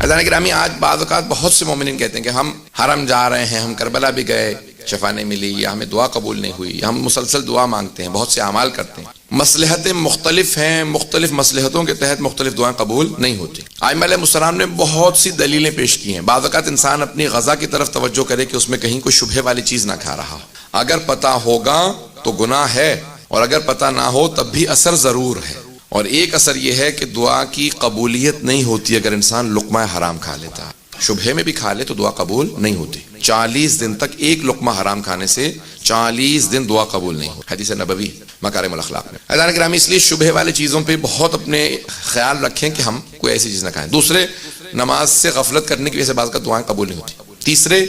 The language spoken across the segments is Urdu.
عزیزان گرامی، آج بعض اوقات بہت سے مومنین کہتے ہیں کہ ہم حرم جا رہے ہیں، ہم کربلا بھی گئے، شفا نہیں ملی، یا ہمیں دعا قبول نہیں ہوئی، ہم مسلسل دعا مانگتے ہیں، بہت سے اعمال کرتے ہیں، مصلحتیں مختلف ہیں، مختلف مصلحتوں کے تحت مختلف دعائیں قبول نہیں ہوتی۔ ائمہ علیہ السلام نے بہت سی دلیلیں پیش کی ہیں۔ بعض اوقات انسان اپنی غذا کی طرف توجہ کرے کہ اس میں کہیں کوئی شبہے والی چیز نہ کھا رہا ہو، اگر پتہ ہوگا تو گناہ ہے، اور اگر پتہ نہ ہو تب بھی اثر ضرور ہے۔ اور ایک اثر یہ ہے کہ دعا کی قبولیت نہیں ہوتی اگر انسان لقمہ حرام کھا لیتا ہے، شبہے میں بھی کھا لے تو دعا قبول نہیں ہوتی۔ 40 دن تک ایک لقمہ حرام کھانے سے 40 دن دعا قبول نہیں ہوتی، حدیث نبوی مکارم الاخلاق میں۔ عزیزان گرامی، اس لیے شبہے والی چیزوں پہ بہت اپنے خیال رکھیں کہ ہم کوئی ایسی چیز نہ کھائیں۔ دوسرے، نماز سے غفلت کرنے کی وجہ سے بعض کا دعائیں قبول نہیں ہوتی۔ تیسرے،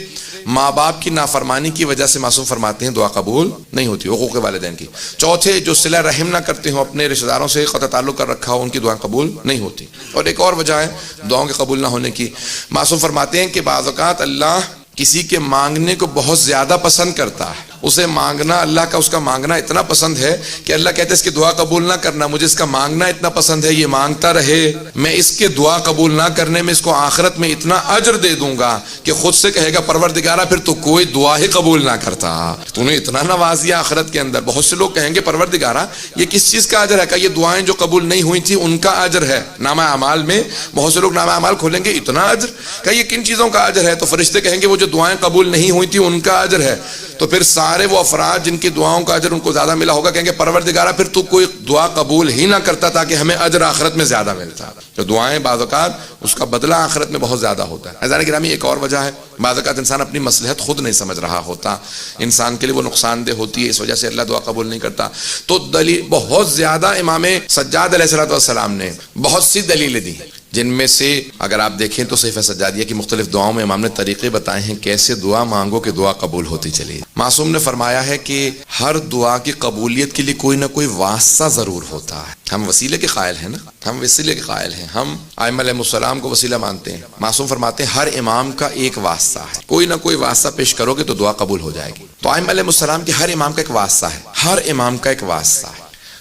ماں باپ کی نافرمانی کی وجہ سے معصوم فرماتے ہیں دعا قبول نہیں ہوتی، حقوق والدین کی۔ چوتھے، جو صلہ رحم نہ کرتے ہوں، اپنے رشتہ داروں سے قطع تعلق کر رکھا ہو، ان کی دعائیں قبول نہیں ہوتی۔ اور ایک اور وجہ ہے دعاؤں کے قبول نہ ہونے کی، معصوم فرماتے ہیں کہ بعض اوقات اللہ کسی کے مانگنے کو بہت زیادہ پسند کرتا ہے، اسے مانگنا، اللہ کا اس کا مانگنا اتنا پسند ہے کہ اللہ کہتے ہیں اس کی دعا قبول نہ کرنا، مجھے اس کا مانگنا اتنا پسند ہے، یہ مانگتا رہے، میں اس کے دعا قبول نہ کرنے میں اس کو آخرت میں اتنا اجر دے دوں گا کہ خود سے کہے گا پروردگارا پھر تو کوئی دعا ہی قبول نہ کرتا، تو نے اتنا نوازیا آخرت کے اندر۔ بہت سے لوگ کہیں گے پروردگارا یہ کس چیز کا اجر ہے؟ کہ یہ دعائیں جو قبول نہیں ہوئی تھی ان کا اجر ہے۔ نامہ اعمال میں بہت سے لوگ نامہ اعمال کھولیں گے، اتنا اجر، کہ یہ کن چیزوں کا اجر ہے؟ تو فرشتے کہیں گے وہ جو دعائیں قبول نہیں ہوئی تھی ان کا اجر ہے۔ تو پھر سارے وہ افراد جن کی دعاؤں کا اجر ان کو زیادہ ملا ہوگا کہیں گے پروردگارا پھر تو کوئی دعا قبول ہی نہ کرتا تاکہ ہمیں اجر آخرت میں زیادہ ملتا۔ تو دعائیں بعض اوقات اس کا بدلہ آخرت میں بہت زیادہ ہوتا ہے۔ عزیزان گرامی، ایک اور وجہ ہے، بعض اوقات انسان اپنی مصلحت خود نہیں سمجھ رہا ہوتا، انسان کے لیے وہ نقصان دہ ہوتی ہے، اس وجہ سے اللہ دعا قبول نہیں کرتا۔ تو دلیل بہت زیادہ امام سجاد علیہ السلام نے بہت سی دلیلیں دی، جن میں سے اگر آپ دیکھیں تو صحیفہ سجادیہ کی مختلف دعاؤں میں امام نے طریقے بتائے ہیں کیسے دعا مانگو کہ دعا قبول ہوتی چلی۔ معصوم نے فرمایا ہے کہ ہر دعا کی قبولیت کے لیے کوئی نہ کوئی واسطہ ضرور ہوتا ہے۔ ہم وسیلے کے قائل ہیں نا، ہم وسیلے کے قائل ہیں، ہم ائمہ علیہ السلام کو وسیلہ مانتے ہیں۔ معصوم فرماتے ہیں ہر امام کا ایک واسطہ ہے، کوئی نہ کوئی واسطہ پیش کرو گے تو دعا قبول ہو جائے گی۔ تو ائمہ علیہ السلام کے ہر امام کا ایک واسطہ ہے، ہر امام کا ایک واسطہ ہے۔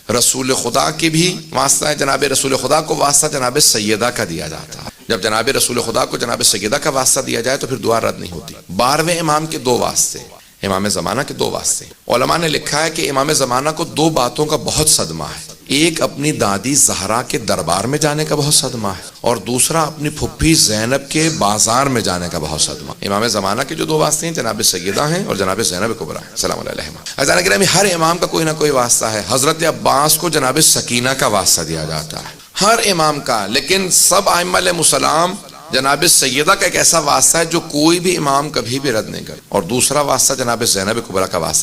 رسول خدا کے بھی واسطہ ہے، جناب رسول خدا کو واسطہ جناب سیدہ کا دیا جاتا ہے۔ جب جناب رسول خدا کو جناب سیدہ کا واسطہ دیا جائے تو پھر دعا رد نہیں ہوتی۔ 12ویں امام کے 2 واسطے، امام زمانہ کے 2 واسطے۔ علماء نے لکھا ہے کہ امام زمانہ کو 2 باتوں کا بہت صدمہ ہے، ایک اپنی دادی زہرا کے دربار میں جانے کا بہت صدمہ ہے، اور دوسرا اپنی پھپھی زینب کے بازار میں جانے کا بہت صدمہ۔ امام زمانہ کے جو 2 واسطے ہیں جناب سیدہ ہیں اور جناب زینب کبریٰ ہیں سلام اللہ علیہما۔ عزیزان گرامی، ہر امام کا کوئی نہ کوئی واسطہ ہے۔ حضرت عباس کو جناب سکینہ کا واسطہ دیا جاتا ہے، ہر امام کا، لیکن سب ائمہ علیہ السلام جناب سیدہ کا ایک ایسا واسطہ ہے جو کوئی بھی امام کبھی بھی رد نہیں کرتا، اور دوسرا واسطہ جناب زینب کبریٰ کا واسطہ